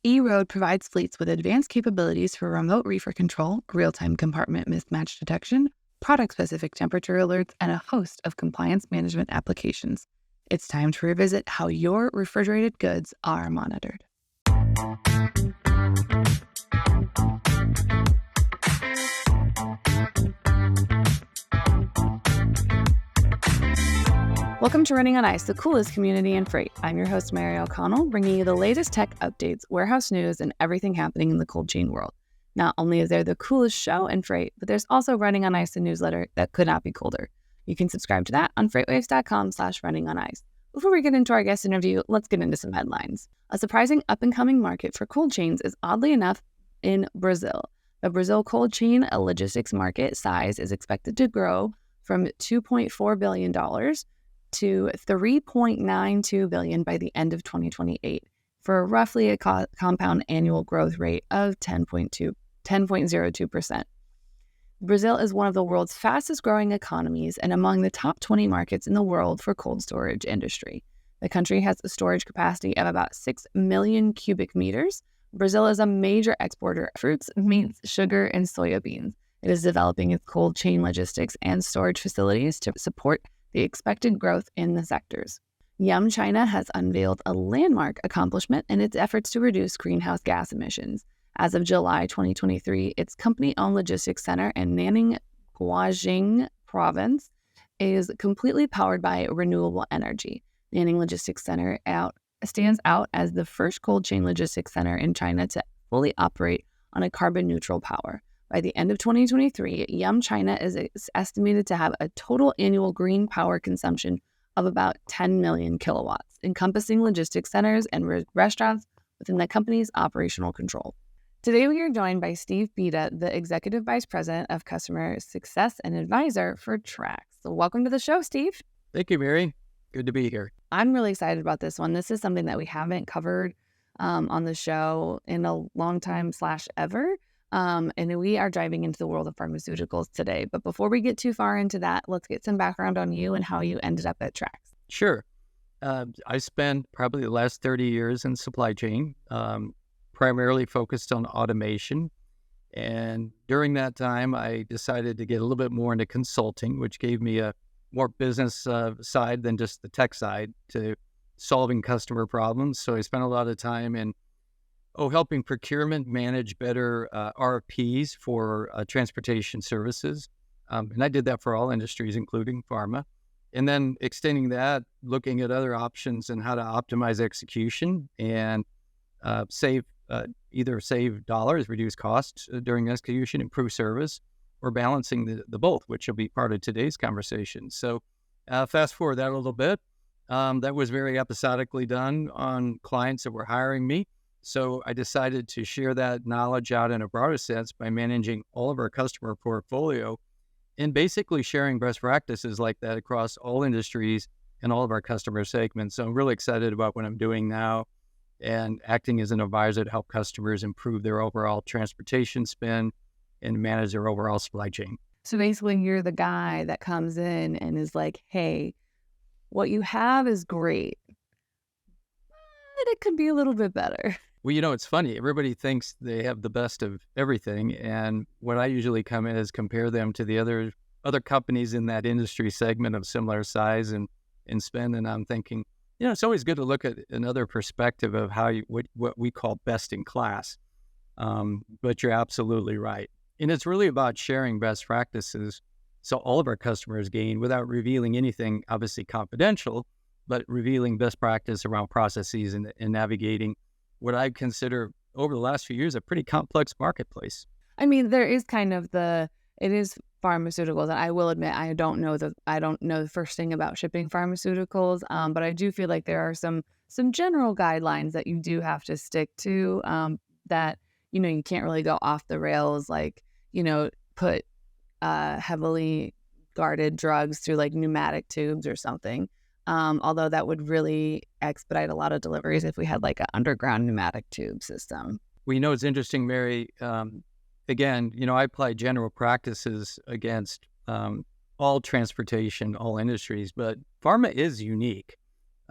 eRoad provides fleets with advanced capabilities for remote reefer control, real-time compartment mismatch detection, product-specific temperature alerts, and a host of compliance management applications. It's time to revisit how your refrigerated goods are monitored. Welcome to Running on Ice, the coolest community in freight. I'm your host, Mary O'Connell, bringing you the latest tech updates, warehouse news, and everything happening in the cold chain world. Not only is there the coolest show in freight, but there's also Running on Ice, a newsletter that could not be colder. You can subscribe to that on FreightWaves.com/runningonIce. Before we get into our guest interview, let's get into some headlines. A surprising up-and-coming market for cold chains is, oddly enough, in Brazil. The Brazil cold chain logistics market size is expected to grow from $2.4 billion to $3.92 billion by the end of 2028, for roughly a compound annual growth rate of 10.02%. Brazil is one of the world's fastest growing economies and among the top 20 markets in the world for cold storage industry. The country has a storage capacity of about 6 million cubic meters. Brazil is a major exporter of fruits, meats, sugar, and soybeans. It is developing its cold chain logistics and storage facilities to support the expected growth in the sectors. Yum China has unveiled a landmark accomplishment in its efforts to reduce greenhouse gas emissions. As of July 2023, its company-owned logistics center in Nanning, Guangxi province is completely powered by renewable energy. Nanning Logistics Center stands out as the first cold chain logistics center in China to fully operate on a carbon-neutral power. By the end of 2023, Yum China is estimated to have a total annual green power consumption of about 10 million kilowatts, encompassing logistics centers and restaurants within the company's operational control. Today, we are joined by Steve Beda, the Executive Vice President of Customer Success and Advisor for Trax. So welcome to the show, Steve. Thank you, Mary. Good to be here. I'm really excited about this one. This is something that we haven't covered on the show in a long time / ever. And we are diving into the world of pharmaceuticals today. But before we get too far into that, let's get some background on you and how you ended up at Trax. Sure. I spent probably the last 30 years in supply chain, primarily focused on automation. And during that time, I decided to get a little bit more into consulting, which gave me a more business side than just the tech side to solving customer problems. So I spent a lot of time in helping procurement manage better RFPs for transportation services. And I did that for all industries, including pharma. And then extending that, looking at other options and how to optimize execution and either save dollars, reduce costs during execution, improve service, or balancing the both, which will be part of today's conversation. So fast forward that a little bit. That was very episodically done on clients that were hiring me. So I decided to share that knowledge out in a broader sense by managing all of our customer portfolio and basically sharing best practices like that across all industries and all of our customer segments. So I'm really excited about what I'm doing now and acting as an advisor to help customers improve their overall transportation spend and manage their overall supply chain. So basically, you're the guy that comes in and is like, hey, what you have is great, but it could be a little bit better. Well, it's funny. Everybody thinks they have the best of everything. And what I usually come in is compare them to the other companies in that industry segment of similar size and spend. And I'm thinking, it's always good to look at another perspective of how what we call best in class. But you're absolutely right. And it's really about sharing best practices so all of our customers gain without revealing anything, obviously confidential, but revealing best practice around processes and navigating what I consider over the last few years a pretty complex marketplace. I mean, there is kind of it is pharmaceuticals, and I will admit I don't know the first thing about shipping pharmaceuticals, but I do feel like there are some general guidelines that you do have to stick to, that you can't really go off the rails, like put heavily guarded drugs through like pneumatic tubes or something. Although that would really expedite a lot of deliveries if we had like an underground pneumatic tube system. Well, it's interesting, Mary. Again, I apply general practices against all transportation, all industries, but pharma is unique.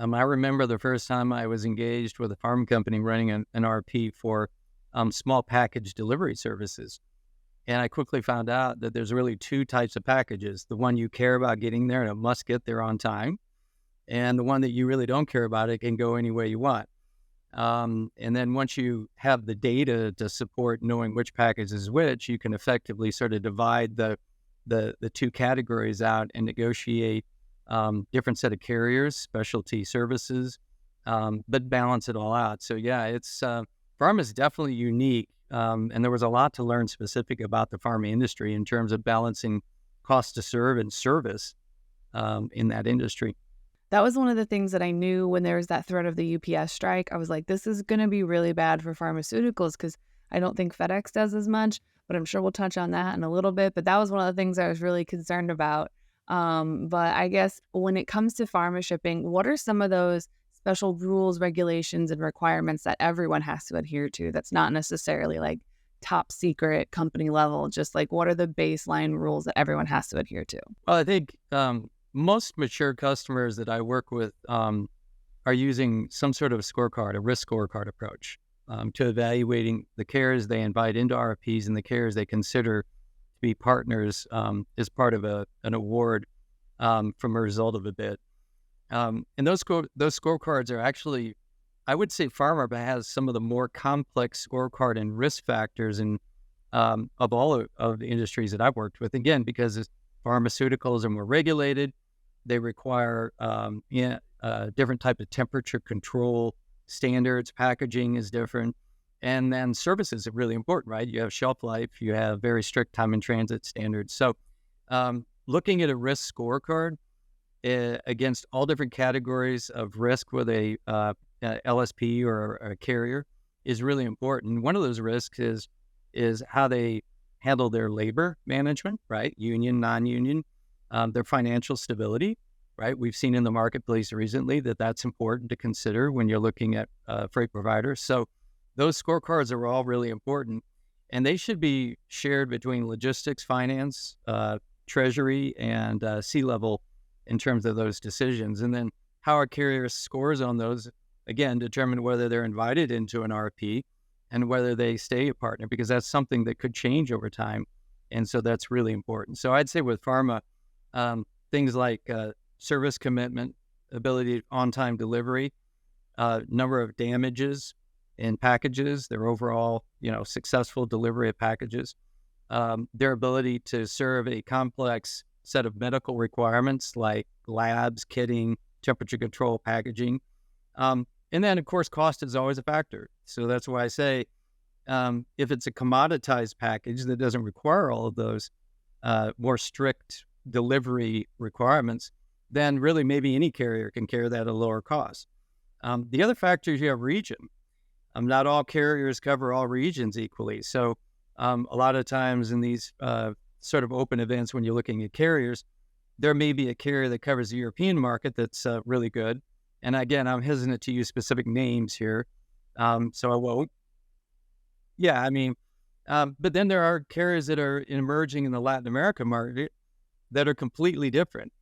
I remember the first time I was engaged with a pharma company running an RP for small package delivery services. And I quickly found out that there's really two types of packages: the one you care about getting there and it must get there on time, and the one that you really don't care about, it can go any way you want. And then once you have the data to support knowing which package is which, you can effectively sort of divide the two categories out and negotiate different set of carriers, specialty services, but balance it all out. So yeah, it's pharma is definitely unique, and there was a lot to learn specific about the pharma industry in terms of balancing cost to serve and service in that industry. That was one of the things that I knew when there was that threat of the UPS strike. I was like, this is going to be really bad for pharmaceuticals because I don't think FedEx does as much, but I'm sure we'll touch on that in a little bit. But that was one of the things I was really concerned about. But I guess when it comes to pharma shipping, what are some of those special rules, regulations, and requirements that everyone has to adhere to that's not necessarily like top secret company level? Just like what are the baseline rules that everyone has to adhere to? Well, I think most mature customers that I work with are using some sort of a scorecard, a risk scorecard approach to evaluating the carriers they invite into RFPs and the carriers they consider to be partners as part of an award from a result of a bid. And those scorecards are actually, I would say, pharma has some of the more complex scorecard and risk factors of all of the industries that I've worked with. Again, because pharmaceuticals are more regulated, they require different type of temperature control standards. Packaging is different, and then services are really important, right? You have shelf life, you have very strict time in transit standards. So, looking at a risk scorecard against all different categories of risk with a LSP or a carrier is really important. One of those risks is how they handle their labor management, right? Union, non-union, their financial stability, right? We've seen in the marketplace recently that that's important to consider when you're looking at freight providers. So those scorecards are all really important, and they should be shared between logistics, finance, treasury, and C-level in terms of those decisions. And then how our carrier scores on those, again, determine whether they're invited into an RFP and whether they stay a partner, because that's something that could change over time. And so that's really important. So I'd say with pharma, things like service commitment, ability to on-time delivery, number of damages in packages, their overall, successful delivery of packages, their ability to serve a complex set of medical requirements like labs, kitting, temperature control, packaging. And then, of course, cost is always a factor. So that's why I say if it's a commoditized package that doesn't require all of those more strict delivery requirements, then really maybe any carrier can carry that at a lower cost. The other factor is you have region. Not all carriers cover all regions equally. So a lot of times in these sort of open events, when you're looking at carriers, there may be a carrier that covers the European market that's really good. And again, I'm hesitant to use specific names here, so I won't. Yeah, I mean, but then there are carriers that are emerging in the Latin America market that are completely different.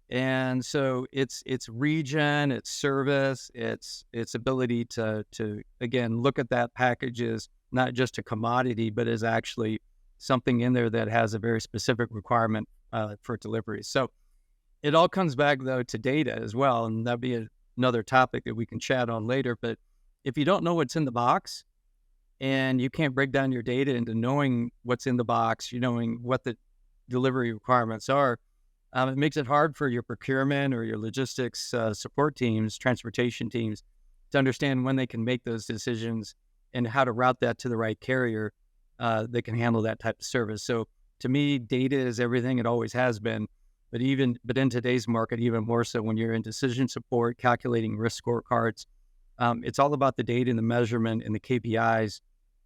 And so it's region, it's service, it's ability to again look at that package as not just a commodity, but as actually something in there that has a very specific requirement for delivery. So it all comes back though to data as well, and that'd be another topic that we can chat on later. But if you don't know what's in the box and you can't break down your data into knowing what's in the box, knowing what the delivery requirements are, it makes it hard for your procurement or your logistics support teams, transportation teams, to understand when they can make those decisions and how to route that to the right carrier that can handle that type of service. So to me, data is everything. It always has been. But in today's market, even more so when you're in decision support, calculating risk scorecards, it's all about the data and the measurement and the KPIs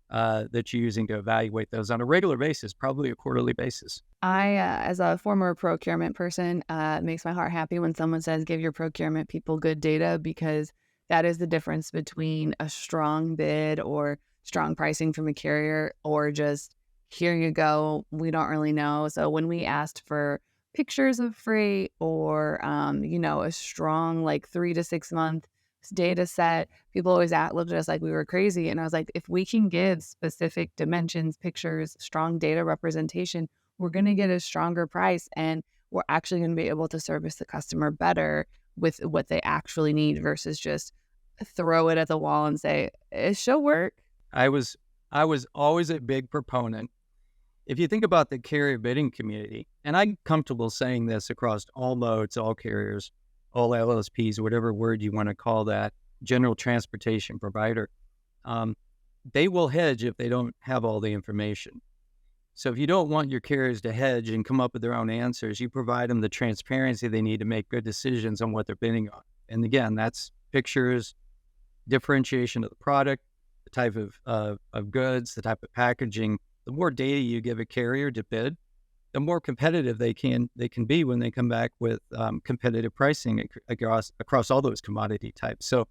that you're using to evaluate those on a regular basis, probably a quarterly basis. As a former procurement person, it makes my heart happy when someone says give your procurement people good data, because that is the difference between a strong bid or strong pricing from a carrier or just here you go, we don't really know. So when we asked for pictures of freight or, a strong like 3 to 6 month data set. People always looked at us like we were crazy. And I was like, if we can give specific dimensions, pictures, strong data representation, we're going to get a stronger price and we're actually going to be able to service the customer better with what they actually need versus just throw it at the wall and say, it should work. I was always a big proponent. If you think about the carrier bidding community, and I'm comfortable saying this across all modes, all carriers, all LSPs, whatever word you want to call that, general transportation provider, um, they will hedge if they don't have all the information. So if you don't want your carriers to hedge and come up with their own answers, you provide them the transparency they need to make good decisions on what they're bidding on. And again, that's pictures, differentiation of the product, the type of goods, the type of packaging. The more data you give a carrier to bid, the more competitive they can be when they come back with competitive pricing across all those commodity types. So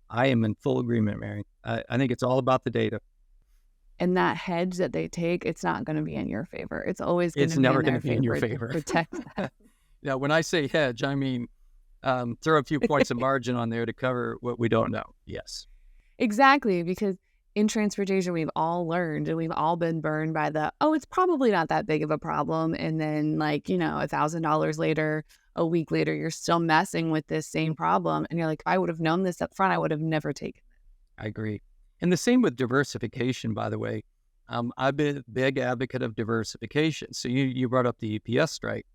I am in full agreement, Mary. I think it's all about the data. And that hedge that they take, it's not going to be in your favor. It's always going It's to be never in going their to be in your favor favor. to protect that. Now, when I say hedge, I mean throw a few points of margin on there to cover what we don't know. Yes. Exactly, because in transportation, we've all learned and we've all been burned by it's probably not that big of a problem. And then $1,000 later, a week later, you're still messing with this same problem. And you're like, if I would have known this up front, I would have never taken it. I agree. And the same with diversification, by the way. I've been a big advocate of diversification. So you brought up the UPS strike.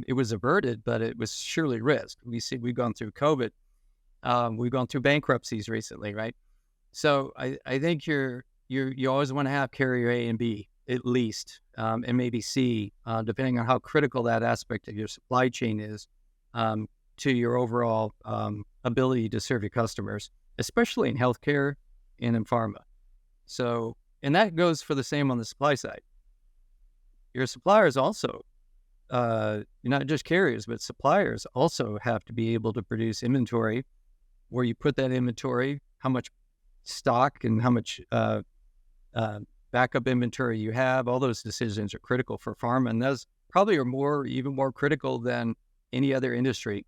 It was averted, but it was surely risked. We've gone through COVID. We've gone through bankruptcies recently, right? So I think you always want to have carrier A and B at least, and maybe C, depending on how critical that aspect of your supply chain is to your overall ability to serve your customers, especially in healthcare and in pharma. So, and that goes for the same on the supply side. Your suppliers also, not just carriers, but suppliers also have to be able to produce inventory where you put that inventory, how much stock and how much backup inventory you have. All those decisions are critical for pharma, and those probably are even more critical than any other industry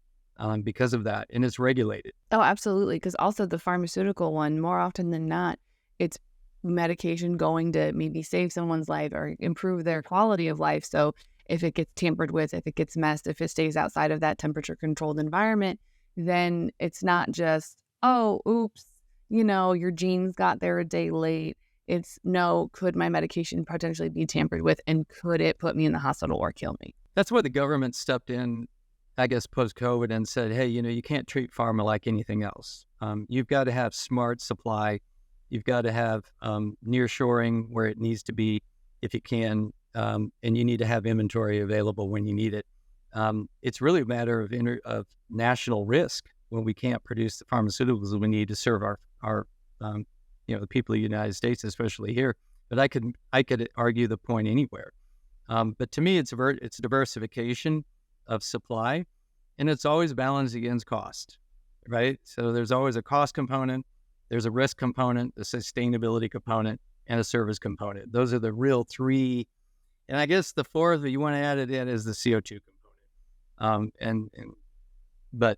because of that, and it's regulated. Oh, absolutely. Because also the pharmaceutical one, more often than not, it's medication going to maybe save someone's life or improve their quality of life. So if it gets tampered with, if it gets messed, if it stays outside of that temperature controlled environment, then it's not just, oh, oops, your genes got there a day late. It's no, could my medication potentially be tampered with and could it put me in the hospital or kill me? That's why the government stepped in, I guess, post-COVID and said, hey, you can't treat pharma like anything else. You've got to have smart supply. You've got to have nearshoring where it needs to be if you can, and you need to have inventory available when you need it. It's really a matter of national risk when we can't produce the pharmaceuticals we need to serve our the people of the United States, especially here. But I could argue the point anywhere. But to me, it's diversification of supply, and it's always balanced against cost, right? So there's always a cost component, there's a risk component, a sustainability component, and a service component. Those are the real three. And I guess the fourth, if you want to add it in, is the CO2 component. But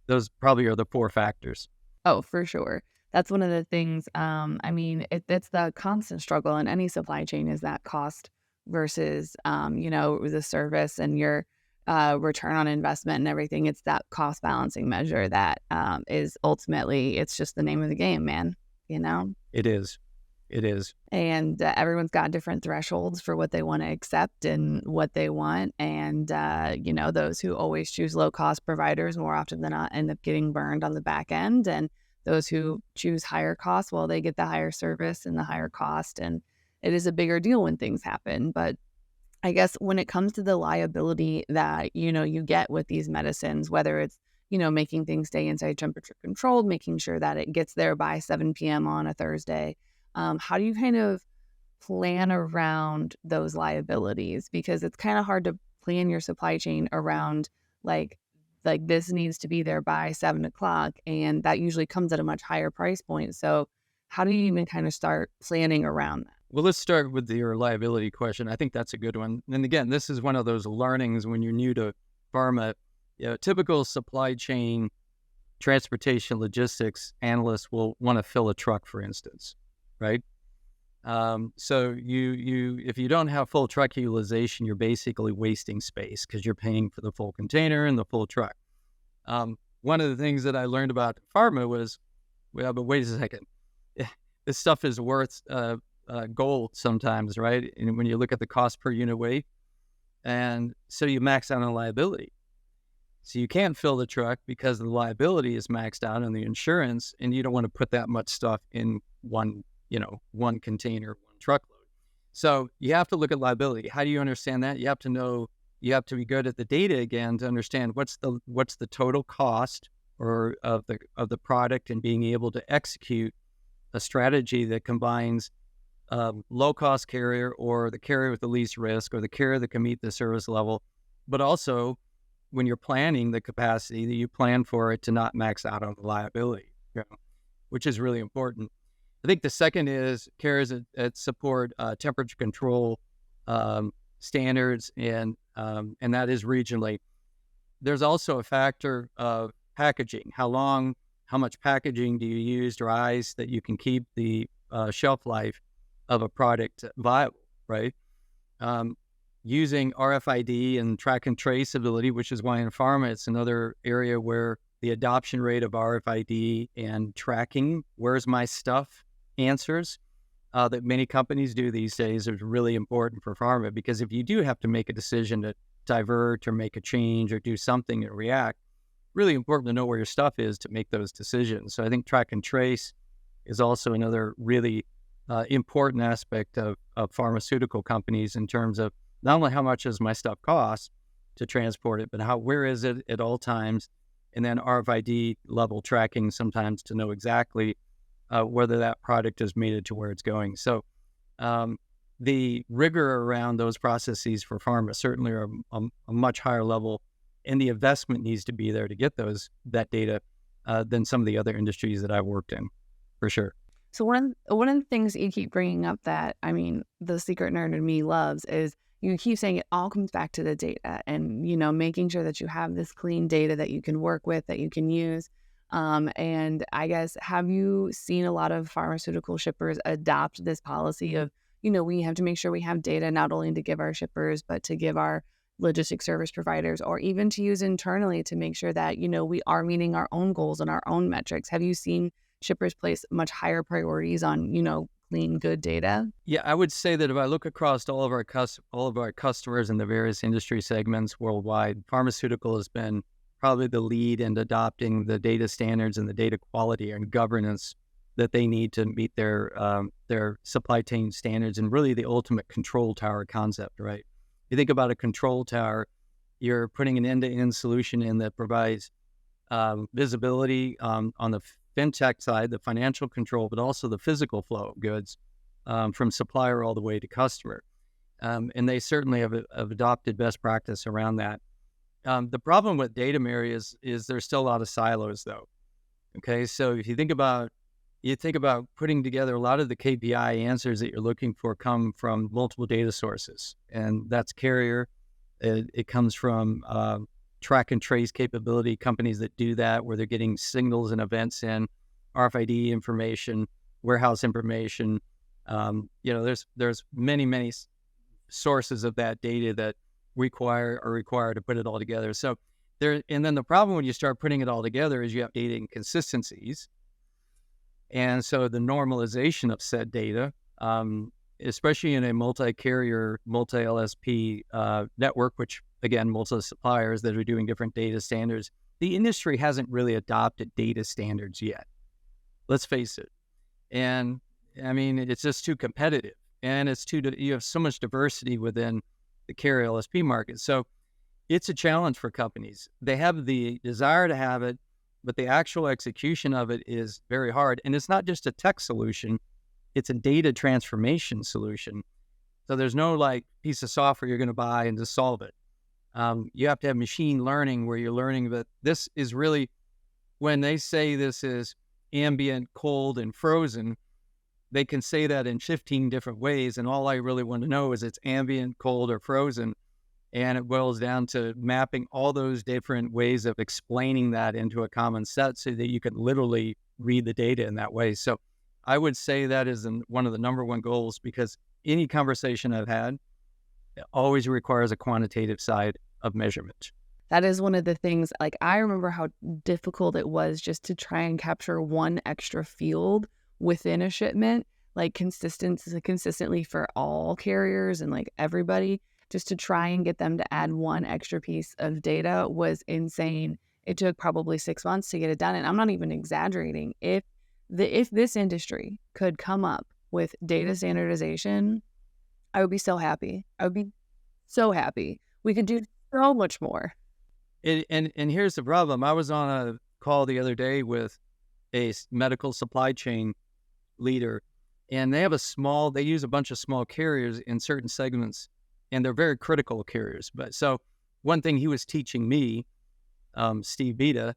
those probably are the four factors. Oh, for sure. That's one of the things. It's the constant struggle in any supply chain is that cost versus, the service and your return on investment and everything. It's that cost balancing measure that is ultimately, it's just the name of the game, man. It is. And everyone's got different thresholds for what they want to accept and what they want. And, those who always choose low cost providers more often than not end up getting burned on the back end. And those who choose higher cost, well, they get the higher service and the higher cost. And it is a bigger deal when things happen. But I guess when it comes to the liability that, you get with these medicines, whether it's, making things stay inside temperature controlled, making sure that it gets there by 7 p.m. on a Thursday, how do you kind of plan around those liabilities? Because it's kind of hard to plan your supply chain around like this needs to be there by 7 o'clock. And that usually comes at a much higher price point. So how do you even kind of start planning around that? Well, let's start with your liability question. I think that's a good one. And again, this is one of those learnings when you're new to pharma. Typical supply chain transportation logistics analysts will want to fill a truck, for instance, right? So if you don't have full truck utilization, you're basically wasting space because you're paying for the full container and the full truck. One of the things that I learned about pharma was, well, but wait a second, this stuff is worth gold sometimes, right? And when you look at the cost per unit weight, and so you max out on liability. So you can't fill the truck because the liability is maxed out on the insurance, and you don't want to put that much stuff in one container, one truckload. So you have to look at liability. How do you understand that? You have to be good at the data again to understand what's the total cost or of the product, and being able to execute a strategy that combines low cost carrier, or the carrier with the least risk, or the carrier that can meet the service level, but also when you're planning the capacity, that you plan for it to not max out on the liability, which is really important. I think the second is carriers that support temperature control standards, and that is regionally. There's also a factor of packaging. How much packaging do you use, dries, that you can keep the shelf life of a product viable, right? Using RFID and track and trace ability, which is why in pharma, it's another area where the adoption rate of RFID and tracking, where's my stuff, answers that many companies do these days is really important for pharma, because if you do have to make a decision to divert or make a change or do something and react, really important to know where your stuff is to make those decisions. So I think track and trace is also another really important aspect of pharmaceutical companies, in terms of not only how much does my stuff cost to transport it, but where is it at all times, and then RFID level tracking sometimes to know exactly whether that product has made it to where it's going. So the rigor around those processes for pharma certainly are a much higher level, and the investment needs to be there to get that data than some of the other industries that I've worked in, for sure. So one of the things that you keep bringing up that, I mean, the secret nerd in me loves is you keep saying it all comes back to the data, and, making sure that you have this clean data that you can work with, that you can use. And I guess, have you seen a lot of pharmaceutical shippers adopt this policy of, we have to make sure we have data not only to give our shippers, but to give our logistics service providers, or even to use internally to make sure that, we are meeting our own goals and our own metrics? Have you seen shippers place much higher priorities on, clean, good data? Yeah, I would say that if I look across all of our customers in the various industry segments worldwide, pharmaceutical has been probably the lead in adopting the data standards and the data quality and governance that they need to meet their supply chain standards, and really the ultimate control tower concept, right? You think about a control tower, you're putting an end-to-end solution in that provides visibility on the fintech side, the financial control, but also the physical flow of goods from supplier all the way to customer. And they certainly have adopted best practice around that. The problem with data, Mary, is there's still a lot of silos, though. Okay, so if you think about putting together a lot of the KPI answers that you're looking for come from multiple data sources, and that's carrier. It comes from track and trace capability, companies that do that, where they're getting signals and events in, RFID information, warehouse information. There's many sources of that data that are required to put it all together. So and then the problem when you start putting it all together is you have data inconsistencies. And so the normalization of said data, especially in a multi-carrier, multi-LSP network, which again, multi-suppliers that are doing different data standards, the industry hasn't really adopted data standards yet. Let's face it. And I mean, it's just too competitive, and you have so much diversity within the carrier LSP market. So it's a challenge for companies. They have the desire to have it, but the actual execution of it is very hard. And it's not just a tech solution, it's a data transformation solution. So there's no piece of software you're going to buy and just solve it. You have to have machine learning, where you're learning that this is really, when they say this is ambient, cold, and frozen, they can say that in 15 different ways. And all I really want to know is it's ambient, cold, or frozen. And it boils down to mapping all those different ways of explaining that into a common set so that you can literally read the data in that way. So I would say that is one of the number one goals, because any conversation I've had always requires a quantitative side of measurement. That is one of the things, like, I remember how difficult it was just to try and capture one extra field within a shipment, like consistently for all carriers and like everybody, just to try and get them to add one extra piece of data was insane. It took probably 6 months to get it done. And I'm not even exaggerating. If this industry could come up with data standardization, I would be so happy. I would be so happy. We could do so much more. And here's the problem. I was on a call the other day with a medical supply chain leader, and they use a bunch of small carriers in certain segments, and they're very critical carriers. But so one thing he was teaching me, Steve Beta,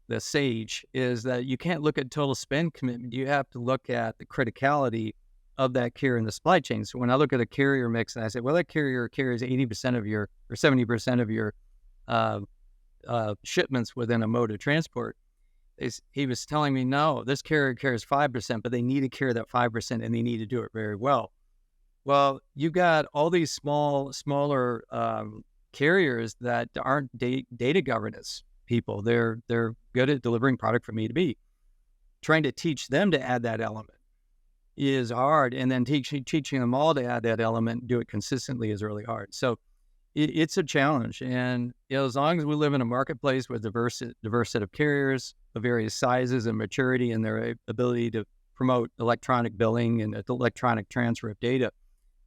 the sage, is that you can't look at total spend commitment. You have to look at the criticality of that carrier in the supply chain. So when I look at a carrier mix and I say, well, that carrier carries 80% of your, or 70% of your shipments within a mode of transport, he was telling me, no, this carrier carries 5%, but they need to carry that 5% and they need to do it very well. Well, you got all these smaller carriers that aren't data governance people. They're good at delivering product from A to B. Trying to teach them to add that element is hard, and then teaching them all to add that element and do it consistently is really hard. So it's a challenge. And as long as we live in a marketplace with diverse set of carriers of various sizes and maturity and their ability to promote electronic billing and electronic transfer of data,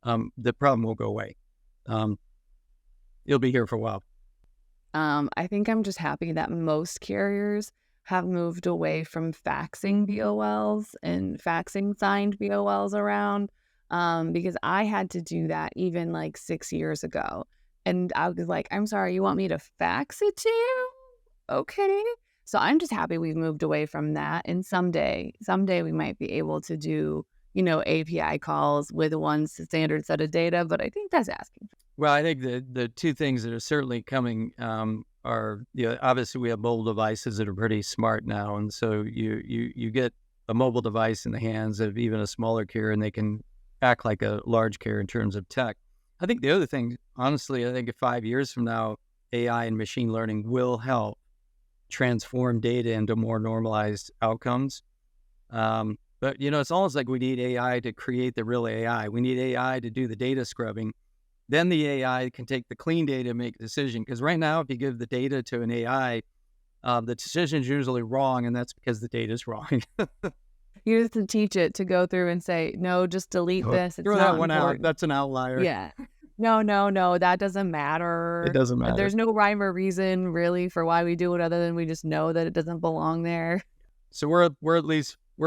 the problem will go away. It'll be here for a while. I think I'm just happy that most carriers have moved away from faxing BOLs and faxing signed BOLs around, because I had to do that even like 6 years ago. And I was like, I'm sorry, you want me to fax it to you? Okay. So I'm just happy we've moved away from that. And someday we might be able to do, API calls with one standard set of data, but I think that's asking. Well, I think the two things that are certainly coming are, obviously we have mobile devices that are pretty smart now. And so you get a mobile device in the hands of even a smaller carrier and they can act like a large carrier in terms of tech. I think the other thing, honestly, I think if 5 years from now, AI and machine learning will help transform data into more normalized outcomes. But, it's almost like we need AI to create the real AI. We need AI to do the data scrubbing. Then the AI can take the clean data and make a decision. Because right now, if you give the data to an AI, the decision is usually wrong, and that's because the data is wrong. You have to teach it to go through and say, no, just delete this. It's throw not that one important. out. That's an outlier. Yeah. No, that doesn't matter. It doesn't matter. There's no rhyme or reason really for why we do it other than we just know that it doesn't belong there. So we're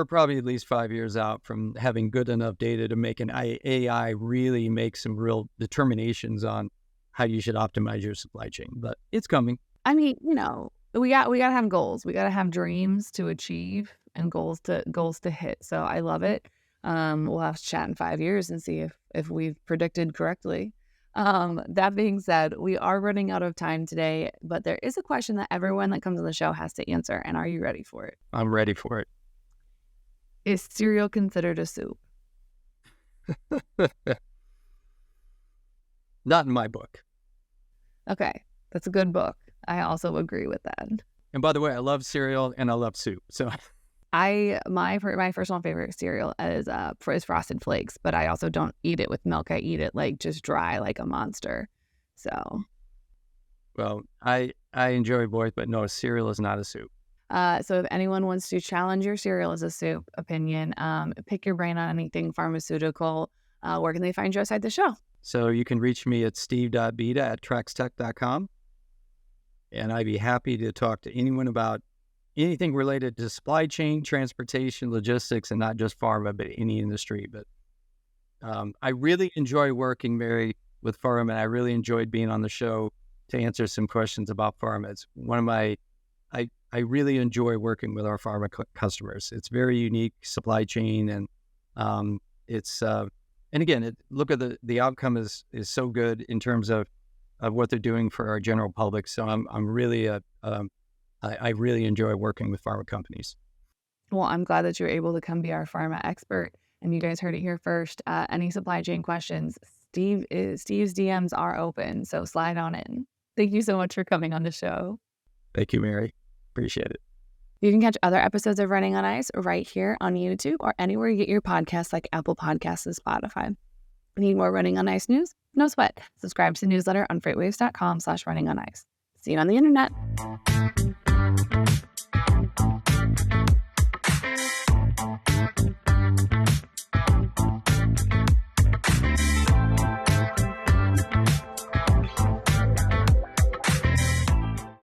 probably at least 5 years out from having good enough data to make an AI really make some real determinations on how you should optimize your supply chain. But it's coming. I mean, we got to have goals. We got to have dreams to achieve and goals to hit. So I love it. We'll have to chat in 5 years and see if we've predicted correctly. That being said, we are running out of time today, but there is a question that everyone that comes on the show has to answer. And are you ready for it? I'm ready for it. Is cereal considered a soup? Not in my book. Okay, that's a good book. I also agree with that. And by the way, I love cereal and I love soup. So my personal favorite cereal is Frosted Flakes, but I also don't eat it with milk. I eat it like just dry, like a monster. So, well, I enjoy both, but no, cereal is not a soup. So if anyone wants to challenge your cereal as a soup opinion, pick your brain on anything pharmaceutical, where can they find you outside the show? So you can reach me at steve.beta@trextech.com. And I'd be happy to talk to anyone about anything related to supply chain, transportation, logistics, and not just pharma, but any industry. But I really enjoy working, Mary, with pharma, and I really enjoyed being on the show to answer some questions about pharma. It's one of my, I really enjoy working with our pharma customers. It's very unique supply chain, and It's and again, look at the outcome is so good in terms of what they're doing for our general public. So I'm really I really enjoy working with pharma companies. Well, I'm glad that you're able to come be our pharma expert. And you guys heard it here first. Any supply chain questions, Steve's DMs are open, so slide on in. Thank you so much for coming on the show. Thank you, Mary. Appreciate it. You can catch other episodes of Running on Ice right here on YouTube or anywhere you get your podcasts like Apple Podcasts and Spotify. Need more Running on Ice news? No sweat. Subscribe to the newsletter on freightwaves.com/runningonIce. See you on the internet.